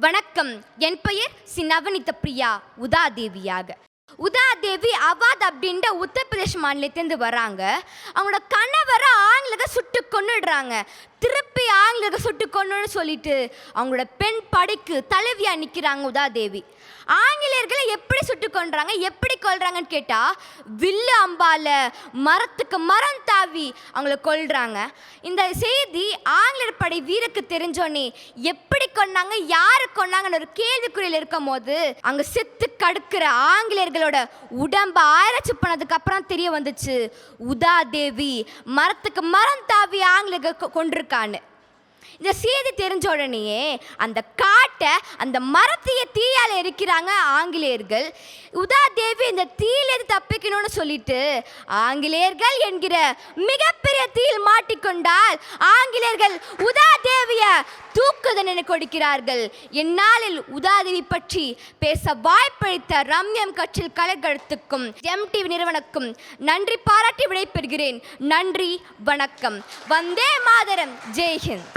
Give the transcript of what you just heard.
வணக்கம். என் பெயர் நவனித பிரியா உதாதேவியாக. உதாதேவி அவாத் அப்படின்ற உத்தரப்பிரதேஷ் மாநிலத்திலேருந்து வராங்க. அவங்களோட கணவரை ஆங்கிலத்தை சுட்டு கொன்னுடுறாங்க. திருப்பி ஆங்கிலத்தை சுட்டு கொன்னுன்னு சொல்லிட்டு அவங்களோட பெண் படைக்கு தலைவியாக நிற்கிறாங்க உதாதேவி. ஆங்கிலேயர்களை எப்படி சுட்டு கொன்றாங்க, எப்படி கொல்றாங்கன்னு கேட்டால் வில்லு அம்பால மரத்துக்கு மரம் தாவி அவங்கள கொல்றாங்க. இந்த செய்தி ஆங்கிலேயர் படை வீரருக்கு தெரிஞ்சோன்னே எப்படி கொன்னாங்க, யாரு கொன்னாங்கன்னு ஒரு கேள்விக்குறியில் இருக்கும் போது அங்கே செத்து கடுக்கிற ஆங்கிலேயர்களோட உடம்ப ஆராய்ச்சி பண்ணதுக்கு அப்புறம் தெரிய வந்துச்சு உதாதேவி மரத்துக்கு மரம் தாவி ஆங்கிலேயர்கள் கொண்டிருக்கான்னு. இந்த செய்தி தெரிஞ்ச உடனேயே அந்த காட்டை அந்த மரத்தையே தீயால் எரிக்கிறாங்க ஆங்கிலேயர்கள். உதாதேவி இந்த தீயிலிருந்து தப்பிக்கணும்னு சொல்லிட்டு ஆங்கிலேயர்கள் என்கிற மிகப்பெரிய தீயில் மாட்டிக்கொண்டால் ஆங்கிலேயர்கள் உதாதேவிய தூக்கு தண்டனை கொடுக்கிறார்கள். இந்நாளில் உதாதேவி பற்றி பேச வாய்ப்பளித்த ரம்யம் கட்சியில் கலைகளுக்கும் MTV நிறுவனக்கும் நன்றி பாராட்டி விடைபெறுகிறேன். நன்றி, வணக்கம். வந்தே மாதரம். ஜெய்ஹிந்த்.